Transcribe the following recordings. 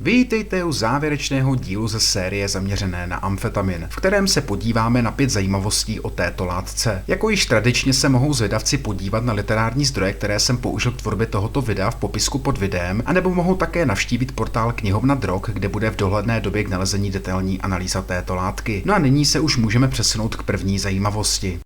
Vítejte u závěrečného dílu ze série zaměřené na amfetamin, v kterém se podíváme na 5 zajímavostí o této látce. Jako již tradičně se mohou zvědavci podívat na literární zdroje, které jsem použil k tvorbě tohoto videa v popisku pod videem, anebo mohou také navštívit portál Knihovna drog, kde bude v dohledné době k nalezení detailní analýza této látky. No a nyní se už můžeme přesunout k první zajímavosti.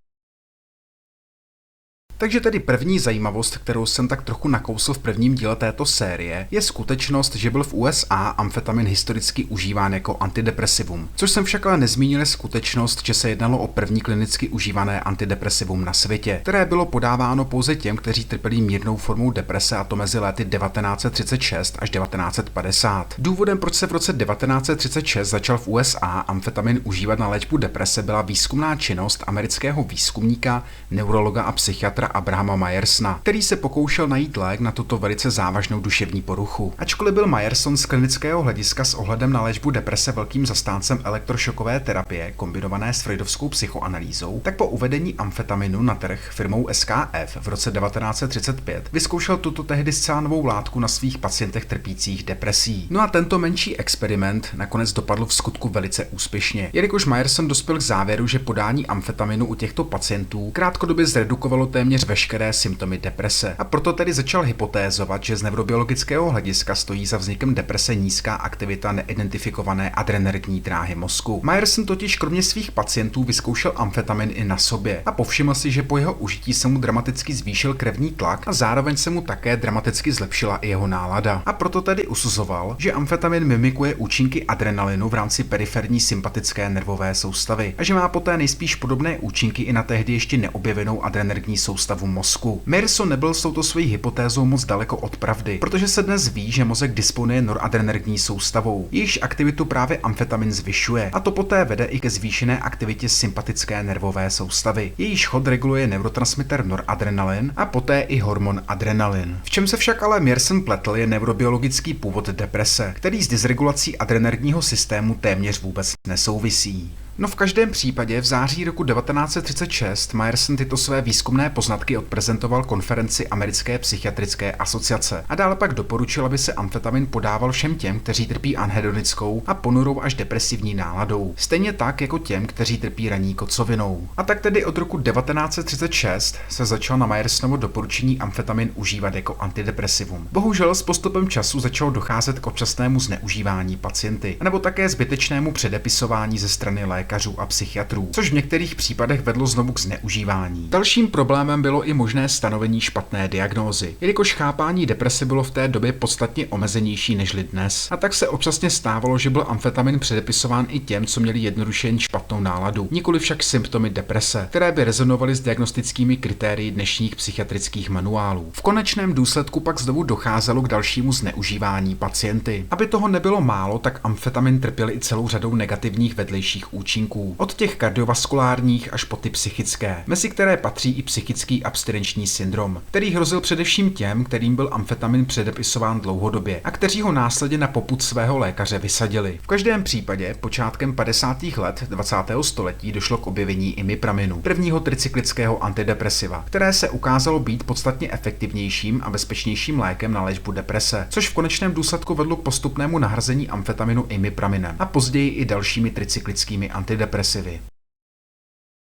Takže tedy první zajímavost, kterou jsem tak trochu nakousl v prvním díle této série, je skutečnost, že byl v USA amfetamin historicky užíván jako antidepresivum. Což jsem však ale nezmínil, je skutečnost, že se jednalo o první klinicky užívané antidepresivum na světě, které bylo podáváno pouze těm, kteří trpěli mírnou formou deprese, a to mezi lety 1936 až 1950. Důvodem, proč se v roce 1936 začal v USA amfetamin užívat na léčbu deprese, byla výzkumná činnost amerického výzkumníka, neurologa a psychiatra Abrahama Myersona, který se pokoušel najít lék na tuto velice závažnou duševní poruchu. Ačkoliv byl Myerson z klinického hlediska s ohledem na léčbu deprese velkým zastáncem elektrošokové terapie kombinované s freudovskou psychoanalýzou, tak po uvedení amfetaminu na trh firmou SKF v roce 1935 vyzkoušel tuto tehdy zcela novou látku na svých pacientech trpících depresí. No a tento menší experiment nakonec dopadl v skutku velice úspěšně, jelikož Myerson dospěl k závěru, že podání amfetaminu u těchto pacientů krátkodobě zredukovalo téměř veškeré symptomy deprese. A proto tedy začal hypotézovat, že z neurobiologického hlediska stojí za vznikem deprese nízká aktivita neidentifikované adrenergní dráhy mozku. Myerson totiž kromě svých pacientů vyzkoušel amfetamin i na sobě a povšiml si, že po jeho užití se mu dramaticky zvýšil krevní tlak a zároveň se mu také dramaticky zlepšila i jeho nálada. A proto tedy usuzoval, že amfetamin mimikuje účinky adrenalinu v rámci periferní sympatické nervové soustavy a že má poté nejspíš podobné účinky i na tehdy ještě neobjevenou adrenergní soustavu mozku. Myerson nebyl s touto svojí hypotézou moc daleko od pravdy, protože se dnes ví, že mozek disponuje noradrenergní soustavou, jejíž aktivitu právě amfetamin zvyšuje, a to poté vede i ke zvýšené aktivitě sympatické nervové soustavy. Jejíž chod reguluje neurotransmiter noradrenalin a poté i hormon adrenalin. V čem se však ale Myerson pletl, je neurobiologický původ deprese, který s dysregulací adrenergního systému téměř vůbec nesouvisí. No v každém případě v září roku 1936 Myerson tyto své výzkumné poznatky odprezentoval konferenci Americké psychiatrické asociace a dále pak doporučil, aby se amfetamin podával všem těm, kteří trpí anhedonickou a ponurou až depresivní náladou, stejně tak jako těm, kteří trpí ranní kocovinou. A tak tedy od roku 1936 se začal na Myersonovo doporučení amfetamin užívat jako antidepresivum. Bohužel s postupem času začalo docházet k občasnému zneužívání pacienty, nebo také zbytečnému předepisování ze strany lékařů a psychiatrů, což v některých případech vedlo znovu k zneužívání. Dalším problémem bylo i možné stanovení špatné diagnózy, jelikož chápání deprese bylo v té době podstatně omezenější nežli dnes. A tak se občasně stávalo, že byl amfetamin předepisován i těm, co měli jednoduše jen špatnou náladu, nikoli však symptomy deprese, které by rezonovaly s diagnostickými kritérii dnešních psychiatrických manuálů. V konečném důsledku pak znovu docházelo k dalšímu zneužívání pacienty. Aby toho nebylo málo, tak amfetamin trpěl i celou řadou negativních vedlejších účinků. Od těch kardiovaskulárních až po ty psychické, mezi které patří i psychický abstinenční syndrom, který hrozil především těm, kterým byl amfetamin předepisován dlouhodobě a kteří ho následně na popud svého lékaře vysadili. V každém případě počátkem 50. let 20. století došlo k objevení imipraminu, prvního tricyklického antidepresiva, které se ukázalo být podstatně efektivnějším a bezpečnějším lékem na léčbu deprese, což v konečném důsledku vedlo k postupnému nahrazení amfetaminu imipraminem a později i dalšími tricyklickými antidepresivy.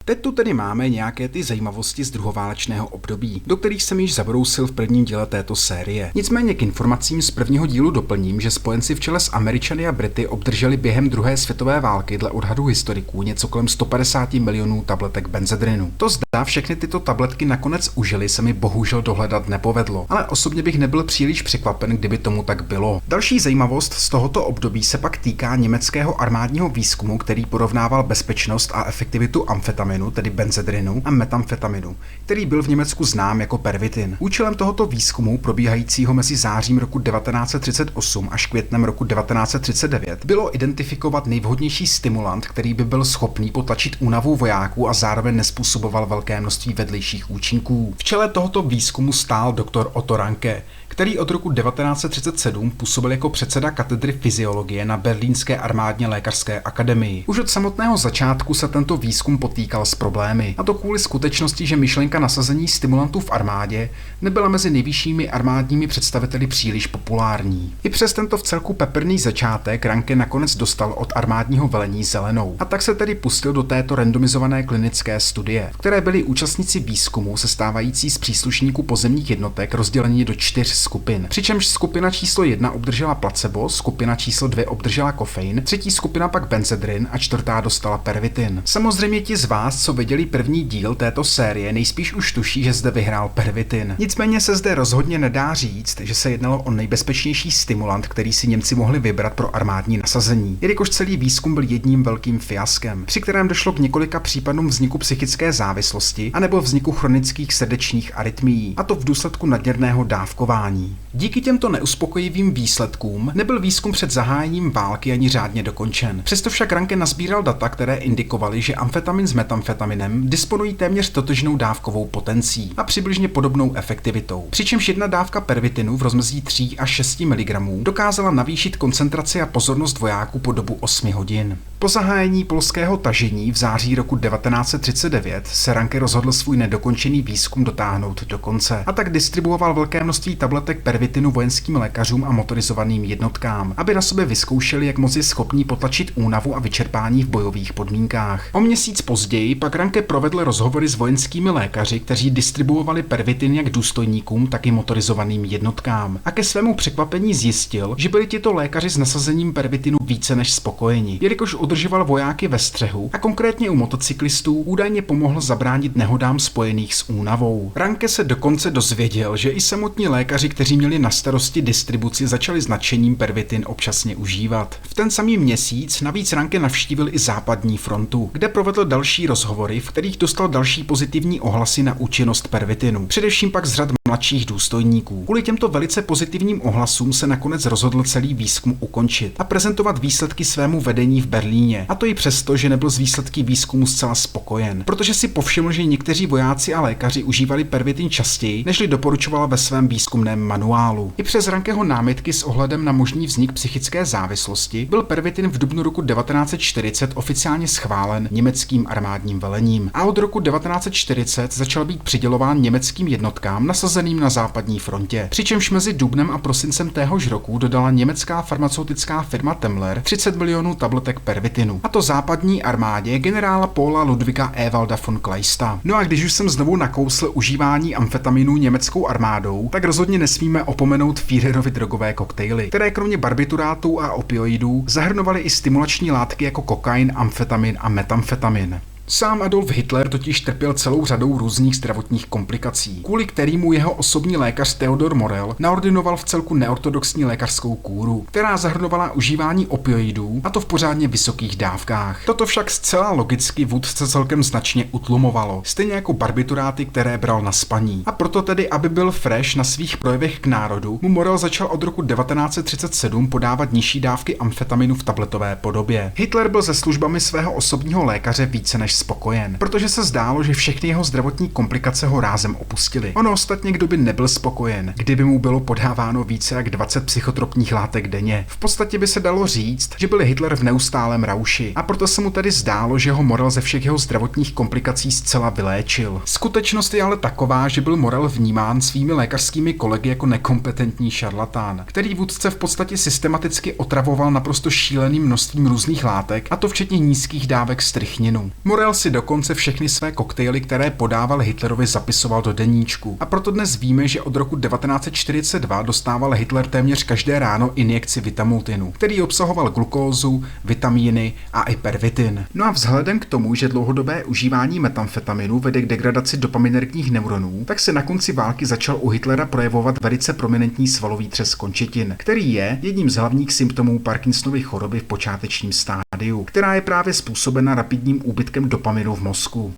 Teď tu tedy máme nějaké ty zajímavosti z druhoválečného období, do kterých jsem již zabrousil v prvním díle této série. Nicméně k informacím z prvního dílu doplním, že spojenci v čele s Američany a Brity obdrželi během druhé světové války dle odhadů historiků něco kolem 150 milionů tabletek benzedrinu. To zda všechny tyto tabletky nakonec užili, se mi bohužel dohledat nepovedlo, ale osobně bych nebyl příliš překvapen, kdyby tomu tak bylo. Další zajímavost z tohoto období se pak týká německého armádního výzkumu, který porovnával bezpečnost a efektivitu amfetaminu, tedy benzedrinu, a metamfetaminu, který byl v Německu znám jako pervitin. Účelem tohoto výzkumu, probíhajícího mezi zářím roku 1938 až květnem roku 1939, bylo identifikovat nejvhodnější stimulant, který by byl schopný potlačit únavu vojáků a zároveň nespůsoboval velké množství vedlejších účinků. V čele tohoto výzkumu stál doktor Otto Ranke, který od roku 1937 působil jako předseda katedry fyziologie na Berlínské armádně lékařské akademii. Už od samotného začátku se tento výzkum potýkal s problémy, a to kvůli skutečnosti, že myšlenka nasazení stimulantů v armádě nebyla mezi nejvyššími armádními představiteli příliš populární. I přes tento vcelku peprný začátek Ranke nakonec dostal od armádního velení zelenou, a tak se tedy pustil do této randomizované klinické studie, v které byli účastníci výzkumu sestávající z příslušníků pozemních jednotek rozděleni do 4 skupin. Přičemž skupina číslo 1 obdržela placebo, skupina číslo 2 obdržela kofein, třetí skupina pak benzedrin a čtvrtá dostala pervitin. Samozřejmě ti z vás, co viděli první díl této série, nejspíš už tuší, že zde vyhrál pervitin. Nicméně se zde rozhodně nedá říct, že se jednalo o nejbezpečnější stimulant, který si Němci mohli vybrat pro armádní nasazení, jelikož celý výzkum byl jedním velkým fiaskem, při kterém došlo k několika případům vzniku psychické závislosti anebo vzniku chronických srdečních arytmií, a to v důsledku nadměrného dávkování. Díky těmto neuspokojivým výsledkům nebyl výzkum před zahájením války ani řádně dokončen. Přesto však Ranke nazbíral data, které indikovaly, že amfetamin s metamfetaminem disponují téměř totožnou dávkovou potencí a přibližně podobnou efektivitou. Přičemž jedna dávka pervitinu v rozmezí 3 až 6 mg dokázala navýšit koncentraci a pozornost vojáků po dobu 8 hodin. Po zahájení polského tažení v září roku 1939 se Ranke rozhodl svůj nedokončený výzkum dotáhnout do konce, a tak distribuoval velké množství tabletek pervitinu vojenským lékařům a motorizovaným jednotkám, aby na sobě vyzkoušeli, jak moc je schopný potlačit únavu a vyčerpání v bojových podmínkách. O měsíc později pak Ranke provedl rozhovory s vojenskými lékaři, kteří distribuovali pervitin jak důstojníkům, tak i motorizovaným jednotkám. A ke svému překvapení zjistil, že byli tito lékaři s nasazením pervitinu více než spokojeni, jelikož udržoval vojáky ve střehu a konkrétně u motocyklistů údajně pomohl zabránit nehodám spojených s únavou. Ranke se dokonce dozvěděl, že i samotní lékaři, kteří měli na starosti distribuci, začali s nadšením pervitin občasně užívat. V ten samý měsíc navíc Ranke navštívil i západní frontu, kde provedl další rozhovory, v kterých dostal další pozitivní ohlasy na účinnost pervitinu, především pak z řad mladších důstojníků. Kvůli těmto velice pozitivním ohlasům se nakonec rozhodl celý výzkum ukončit a prezentovat výsledky svému vedení v Berlíně. A to i přesto, že nebyl z výsledky výzkumu zcela spokojen, protože si povšiml, že někteří vojáci a lékaři užívali pervitin častěji, nežli doporučovala ve svém výzkumném manuálu. I přes Rankeho námitky s ohledem na možný vznik psychické závislosti byl pervitin v dubnu roku 1940 oficiálně schválen německým armádním velením a od roku 1940 začal být přidělován německým jednotkám nasazeným na západní frontě. Přičemž mezi dubnem a prosincem téhož roku dodala německá farmaceutická firma Temmler 30 milionů tabletek pervitinu, a to západní armádě generála Paula Ludwiga Ewalda von Kleista. No a když už jsem znovu nakousl užívání amfetaminů německou armádou, tak rozhodně nesmíme opomenout Führerovy drogové koktejly, které kromě barbiturátů a opioidů zahrnovaly i stimulační látky jako kokain, amfetamin a metamfetamin. Sám Adolf Hitler totiž trpěl celou řadou různých zdravotních komplikací, kvůli kterému jeho osobní lékař Theodor Morel naordinoval vcelku neortodoxní lékařskou kúru, která zahrnovala užívání opioidů, a to v pořádně vysokých dávkách. Toto však zcela logicky vůdce celkem značně utlumovalo, stejně jako barbituráty, které bral na spaní. A proto tedy, aby byl fresh na svých projevech k národu, mu Morel začal od roku 1937 podávat nižší dávky amfetaminu v tabletové podobě. Hitler byl se službami svého osobního lékaře více než spokojen, protože se zdálo, že všechny jeho zdravotní komplikace ho rázem opustily. Ono ostatně, kdo by nebyl spokojen, kdyby mu bylo podáváno více jak 20 psychotropních látek denně. V podstatě by se dalo říct, že byl Hitler v neustálém rauši, a proto se mu tedy zdálo, že ho Morel ze všech jeho zdravotních komplikací zcela vyléčil. Skutečnost je ale taková, že byl Morel vnímán svými lékařskými kolegy jako nekompetentní šarlatán, který vůdce v podstatě systematicky otravoval naprosto šíleným množstvím různých látek, a to včetně nízkých dávek strychninu. Morel si dokonce všechny své koktejly, které podával Hitlerovi, zapisoval do deníčku. A proto dnes víme, že od roku 1942 dostával Hitler téměř každé ráno injekci vitamultinu, který obsahoval glukózu, vitamíny a i pervitin. No a vzhledem k tomu, že dlouhodobé užívání metamfetaminu vede k degradaci dopaminergních neuronů, tak se na konci války začal u Hitlera projevovat velice prominentní svalový třes končetin, který je jedním z hlavních symptomů Parkinsonovy choroby v počátečním stádiu, která je právě způsobena rapidním úbytkem dopaminu v mozku.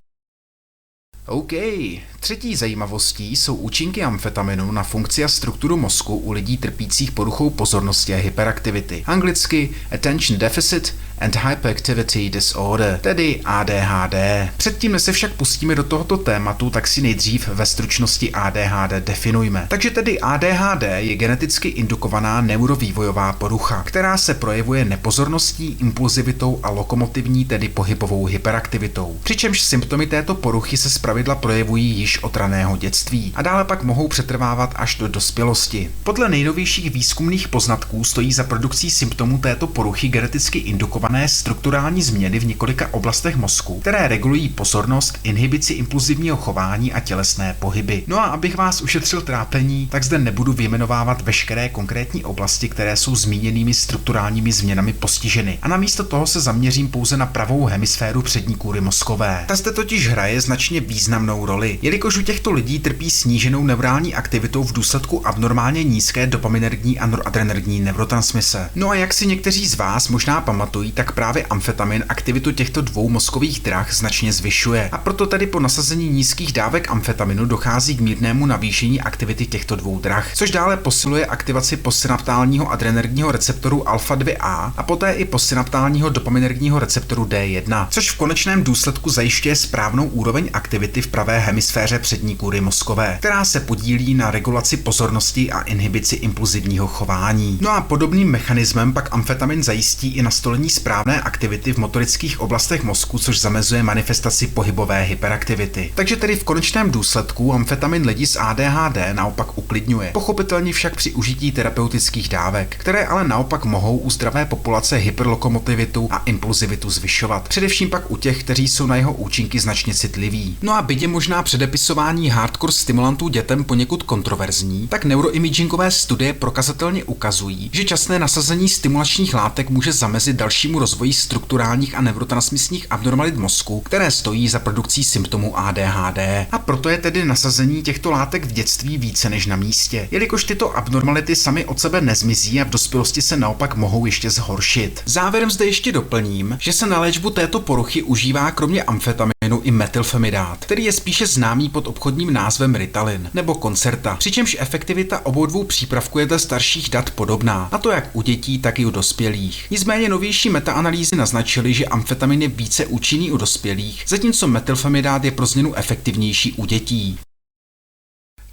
OK, Třetí zajímavostí jsou účinky amfetaminu na funkci a strukturu mozku u lidí trpících poruchou pozornosti a hyperaktivity. Anglicky Attention Deficit and Hyperactivity Disorder, tedy ADHD. Předtím, než se však pustíme do tohoto tématu, tak si nejdřív ve stručnosti ADHD definujme. Takže tedy ADHD je geneticky indukovaná neurovývojová porucha, která se projevuje nepozorností, impulzivitou a lokomotivní, tedy pohybovou hyperaktivitou. Přičemž symptomy této poruchy se zpravidla projevují již od raného dětství a dále pak mohou přetrvávat až do dospělosti. Podle nejnovějších výzkumných poznatků stojí za produkcí symptomů této poruchy geneticky indukované strukturální změny v několika oblastech mozku, které regulují pozornost, inhibici impulzivního chování a tělesné pohyby. No a abych vás ušetřil trápení, tak zde nebudu vyjmenovávat veškeré konkrétní oblasti, které jsou zmíněnými strukturálními změnami postiženy. A namísto toho se zaměřím pouze na pravou hemisféru přední kůry mozkové. Ta zde totiž hraje značně významnou roli, jelikož u těchto lidí trpí sníženou neurální aktivitou v důsledku abnormálně nízké dopaminergní a noradrenergní neurotransmise. No a jak si někteří z vás možná pamatují, tak právě amfetamin aktivitu těchto dvou mozkových drah značně zvyšuje. A proto tedy po nasazení nízkých dávek amfetaminu dochází k mírnému navýšení aktivity těchto dvou drah, což dále posiluje aktivaci postsynaptálního adrenergního receptoru alfa-2A a poté i postsynaptálního dopaminergního receptoru D1, což v konečném důsledku zajišťuje správnou úroveň aktivity v pravé hemisféře přední kůry mozkové, která se podílí na regulaci pozornosti a inhibici impulzivního chování. No a podobným mechanismem pak amfetamin zajistí i nastolení správné aktivity v motorických oblastech mozku, což zamezuje manifestaci pohybové hyperaktivity. Takže tedy v konečném důsledku amfetamin lidi s ADHD naopak uklidňuje. Pochopitelně však při užití terapeutických dávek, které ale naopak mohou u zdravé populace hyperlokomotivitu a impulzivitu zvyšovat. Především pak u těch, kteří jsou na jeho účinky značně citliví. No a byť je možná předepisování hardcore stimulantů dětem poněkud kontroverzní, tak neuroimagingové studie prokazatelně ukazují, že časté nasazení stimulačních látek může zamezit dalšímu rozvoji strukturálních a neurotransmisních abnormalit mozku, které stojí za produkcí symptomů ADHD. A proto je tedy nasazení těchto látek v dětství více než na místě, jelikož tyto abnormality samy od sebe nezmizí a v dospělosti se naopak mohou ještě zhoršit. Závěrem zde ještě doplním, že se na léčbu této poruchy užívá kromě amfetaminu i metylfenidát, který je spíše známý pod obchodním názvem Ritalin nebo Concerta, přičemž efektivita obou dvou přípravků je dle starších dat podobná, a to jak u dětí, tak i u dospělých. Nicméně novější metaanalýzy naznačily, že amfetamin je více účinný u dospělých, zatímco metylfenidát je pro změnu efektivnější u dětí.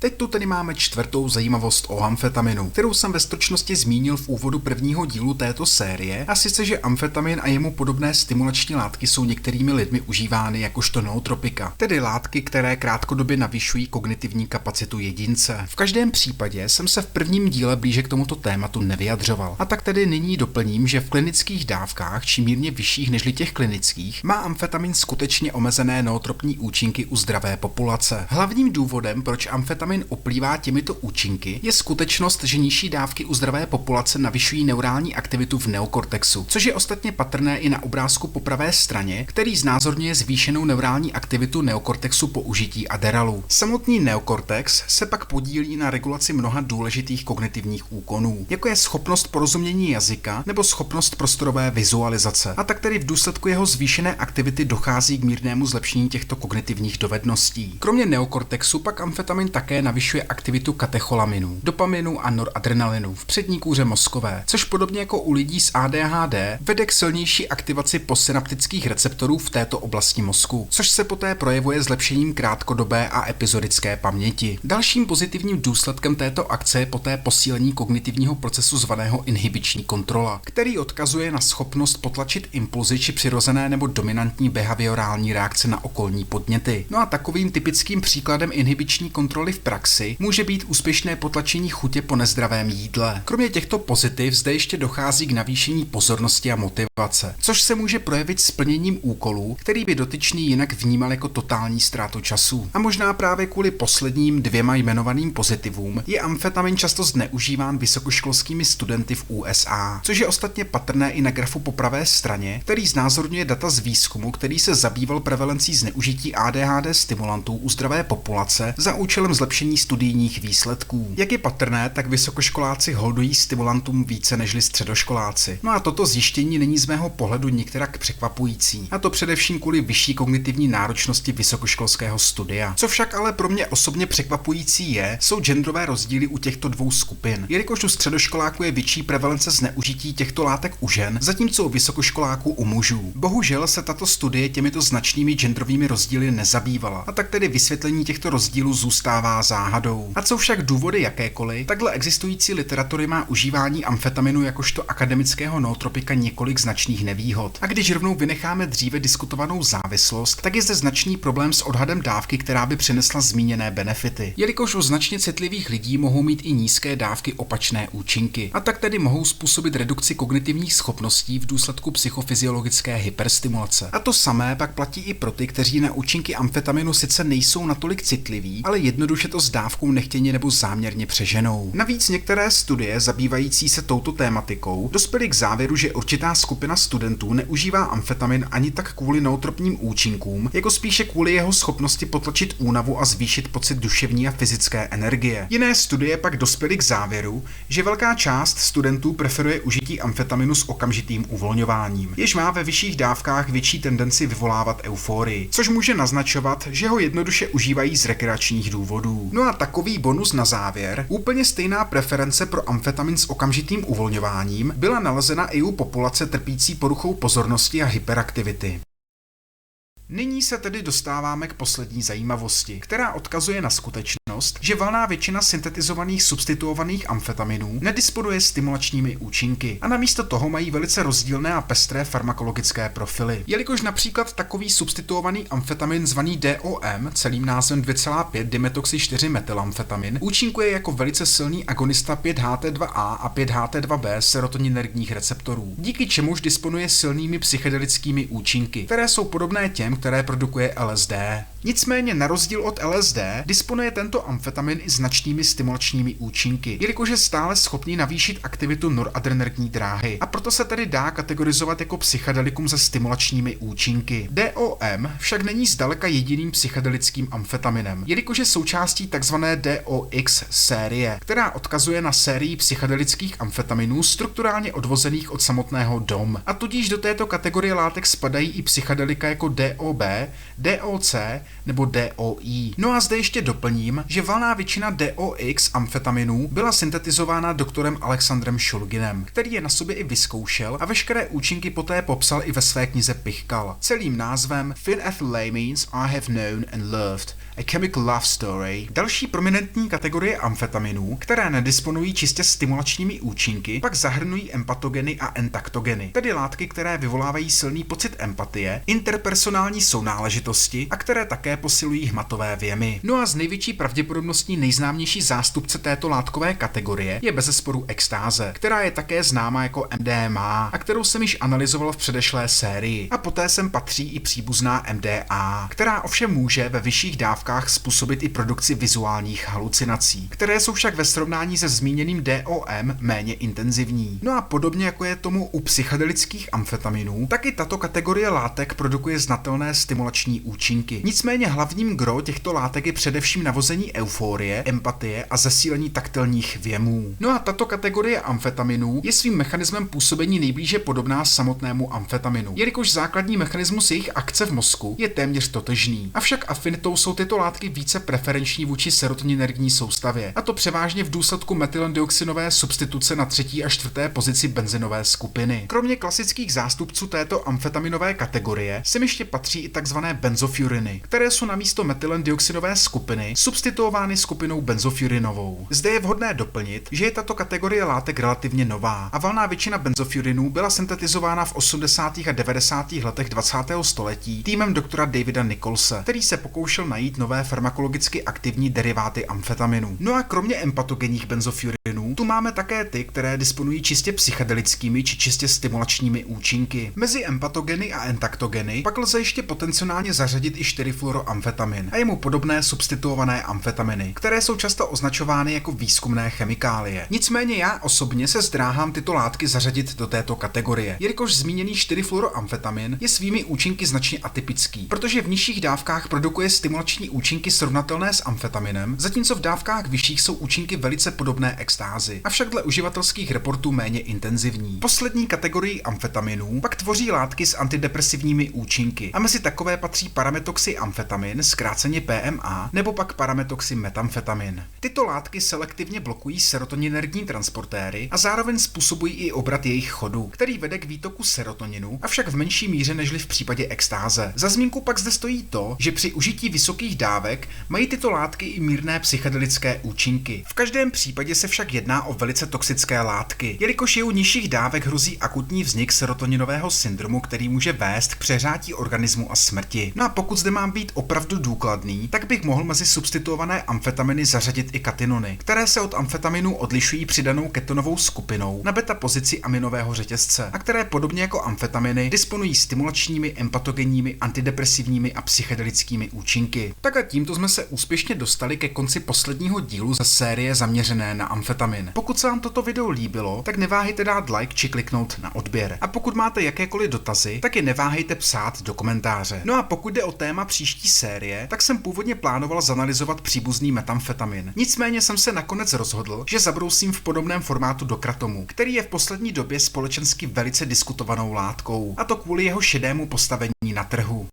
Teď tu tedy máme čtvrtou zajímavost o amfetaminu, kterou jsem ve stručnosti zmínil v úvodu prvního dílu této série, a sice, že amfetamin a jemu podobné stimulační látky jsou některými lidmi užívány jakožto nootropika, tedy látky, které krátkodobě navyšují kognitivní kapacitu jedince. V každém případě jsem se v prvním díle blíže k tomuto tématu nevyjadřoval, a tak tedy nyní doplním, že v klinických dávkách, či mírně vyšších nežli těch klinických, má amfetamin skutečně omezené nootropní účinky u zdravé populace. Hlavním důvodem, proč amfetamin oplývá těmito účinky, je skutečnost, že nižší dávky u zdravé populace navyšují neurální aktivitu v neokortexu, což je ostatně patrné i na obrázku po pravé straně, který znázorňuje zvýšenou neurální aktivitu neokortexu po užití Adderalu. Samotný neokortex se pak podílí na regulaci mnoha důležitých kognitivních úkonů, jako je schopnost porozumění jazyka nebo schopnost prostorové vizualizace. A tak tedy v důsledku jeho zvýšené aktivity dochází k mírnému zlepšení těchto kognitivních dovedností. Kromě neokortexu pak amfetamin také navyšuje aktivitu katecholaminu, dopaminu a noradrenalinu v přední kůře mozkové, což podobně jako u lidí s ADHD vede k silnější aktivaci postsynaptických receptorů v této oblasti mozku, což se poté projevuje zlepšením krátkodobé a epizodické paměti. Dalším pozitivním důsledkem této akce je poté posílení kognitivního procesu zvaného inhibiční kontrola, který odkazuje na schopnost potlačit impulzy či přirozené nebo dominantní behaviorální reakce na okolní podněty. No a takovým typickým příkladem inhibiční kontroly v praxi může být úspěšné potlačení chutě po nezdravém jídle. Kromě těchto pozitiv zde ještě dochází k navýšení pozornosti a motivace, což se může projevit splněním úkolů, který by dotyčný jinak vnímal jako totální ztrátu času. A možná právě kvůli posledním dvěma jmenovaným pozitivům je amfetamin často zneužíván vysokoškolskými studenty v USA, což je ostatně patrné i na grafu po pravé straně, který znázorňuje data z výzkumu, který se zabýval prevalencí zneužití ADHD stimulantů u zdravé populace za účelem zlepšení zhoršení studijních výsledků. Jak je patrné, tak vysokoškoláci holdují stimulantům více nežli středoškoláci. No a toto zjištění není z mého pohledu nikterak překvapující. A to především kvůli vyšší kognitivní náročnosti vysokoškolského studia. Co však ale pro mě osobně překvapující jsou genderové rozdíly u těchto dvou skupin. Jelikož u středoškoláků je větší prevalence zneužití těchto látek u žen, zatímco u vysokoškoláků u mužů. Bohužel se tato studie těmito značnými genderovými rozdíly nezabývala. A tak tedy vysvětlení těchto rozdílů zůstává záhadou. A co však důvody jakékoliv, takhle existující literatury má užívání amfetaminu jakožto akademického nootropika několik značných nevýhod. A když rovnou vynecháme dříve diskutovanou závislost, tak je zde značný problém s odhadem dávky, která by přinesla zmíněné benefity. Jelikož u značně citlivých lidí mohou mít i nízké dávky opačné účinky. A tak tedy mohou způsobit redukci kognitivních schopností v důsledku psychofyziologické hyperstimulace. A to samé pak platí i pro ty, kteří na účinky amfetaminu sice nejsou natolik citliví, ale jednoduše to s dávkou nechtěně nebo záměrně přeženou. Navíc některé studie zabývající se touto tématikou dospěly k závěru, že určitá skupina studentů neužívá amfetamin ani tak kvůli nootropním účinkům, jako spíše kvůli jeho schopnosti potlačit únavu a zvýšit pocit duševní a fyzické energie. Jiné studie pak dospěly k závěru, že velká část studentů preferuje užití amfetaminu s okamžitým uvolňováním, jež má ve vyšších dávkách větší tendenci vyvolávat euforii, což může naznačovat, že ho jednoduše užívají z rekreačních důvodů. No a takový bonus na závěr, úplně stejná preference pro amfetamin s okamžitým uvolňováním byla nalezena i u populace trpící poruchou pozornosti a hyperaktivity. Nyní se tedy dostáváme k poslední zajímavosti, která odkazuje na skutečnost, že valná většina syntetizovaných substituovaných amfetaminů nedisponuje stimulačními účinky a namísto toho mají velice rozdílné a pestré farmakologické profily. Jelikož například takový substituovaný amfetamin zvaný DOM, celým názvem 2,5-dimetoxy-4-metylamfetamin, účinkuje jako velice silný agonista 5-HT2A a 5-HT2B serotoninergních receptorů, díky čemuž disponuje silnými psychedelickými účinky, které jsou podobné těm, které produkuje LSD. Nicméně na rozdíl od LSD disponuje tento amfetamin i značnými stimulačními účinky, jelikož je stále schopný navýšit aktivitu noradrenergní dráhy a proto se tedy dá kategorizovat jako psychedelikum se stimulačními účinky. DOM však není zdaleka jediným psychedelickým amfetaminem, jelikož je součástí tzv. DOX série, která odkazuje na sérii psychedelických amfetaminů strukturálně odvozených od samotného DOM. A tudíž do této kategorie látek spadají i psychedelika jako DOB, DOC nebo DOI. No a zde ještě doplním, že valná většina DOX amfetaminů byla syntetizována doktorem Alexandrem Shulginem, který je na sobě i vyzkoušel a veškeré účinky poté popsal i ve své knize Pichkal, celým názvem Phenethylamines I Have Known and Loved, A Chemical Love Story. Další prominentní kategorie amfetaminů, které nedisponují čistě stimulačními účinky, pak zahrnují empatogeny a entaktogeny, tedy látky, které vyvolávají silný pocit empatie, interpersonální sounáležitosti a které také posilují hmatové věmy. No a z největší pravděpodobností nejznámější zástupce této látkové kategorie je bezesporu extáze, která je také známá jako MDMA a kterou jsem již analyzoval v předešlé sérii. A poté sem patří i příbuzná MDA, která ovšem může ve vyšších dávkách způsobit i produkci vizuálních halucinací, které jsou však ve srovnání se zmíněným DOM méně intenzivní. No a podobně jako je tomu u psychedelických amfetaminů, tak i tato kategorie látek produkuje znatelné stimulační účinky. Nicméně hlavním gro těchto látek je především navození euforie, empatie a zesílení taktilních věmů. No a tato kategorie amfetaminů je svým mechanismem působení nejblíže podobná samotnému amfetaminu, jelikož základní mechanismus jejich akce v mozku je téměř totožný. Avšak afinitou jsou tyto látky více preferenční vůči serotoninergní soustavě, a to převážně v důsledku metylendioxinové substituce na 3. a 4. pozici benzinové skupiny. Kromě klasických zástupců této amfetaminové kategorie sem ještě patří i takzvané benzofuriny, které jsou namísto metylendioxinové skupiny substituovány skupinou benzofurinovou. Zde je vhodné doplnit, že je tato kategorie látek relativně nová a valná většina benzofurinů byla syntetizována v 80. a 90. letech 20. století týmem doktora Davida Nicholse, který se pokoušel najít nové farmakologicky aktivní deriváty amfetaminu. No a kromě empatogenních benzofurinů tu máme také ty, které disponují čistě psychedelickými či čistě stimulačními účinky. Mezi empatogeny a entaktogeny pak lze ještě potenciálně zařadit i 4 trifluoroamfetamin a jemu podobné substituované amfetaminy, které jsou často označovány jako výzkumné chemikálie. Nicméně já osobně se zdráhám tyto látky zařadit do této kategorie, jelikož zmíněný 4-fluoroamfetamin je svými účinky značně atypický, protože v nižších dávkách produkuje stimulační účinky srovnatelné s amfetaminem, zatímco v dávkách vyšších jsou účinky velice podobné extázi, avšak dle uživatelských reportů méně intenzivní. Poslední kategorii amfetaminů pak tvoří látky s antidepresivními účinky a mezi takové patří parametoxyamfetamin, zkráceně PMA, nebo pak parametoxymetamfetamin. Tyto látky selektivně blokují serotoninergní transportéry a zároveň způsobují i obrat jejich chodu, který vede k výtoku serotoninu, avšak v menší míře nežli v případě extáze. Za zmínku pak zde stojí to, že při užití vysokých dávek mají tyto látky i mírné psychedelické účinky. V každém případě se však jedná o velice toxické látky, jelikož je u nižších dávek hrozí akutní vznik serotoninového syndromu, který může vést k přehřátí organismu a smrti. No a pokud zde mám být opravdu důkladný, tak bych mohl mezi substituované amfetaminy zařadit i katinony, které se od amfetaminů odlišují přidanou ketonovou skupinou na beta pozici aminového řetězce a které podobně jako amfetaminy disponují stimulačními, empatogenními, antidepresivními a psychedelickými účinky. Tak a tímto jsme se úspěšně dostali ke konci posledního dílu ze série zaměřené na amfetamin. Pokud se vám toto video líbilo, tak neváhejte dát like či kliknout na odběr. A pokud máte jakékoliv dotazy, tak je neváhejte psát do komentáře. No a pokud jde o téma příští série, tak jsem původně plánoval zanalyzovat příbuzný metamfetamin. Nicméně jsem se nakonec rozhodl, že zabrousím v podobném formátu do kratomu, který je v poslední době společensky velice diskutovanou látkou, a to kvůli jeho šedému postavení na trhu.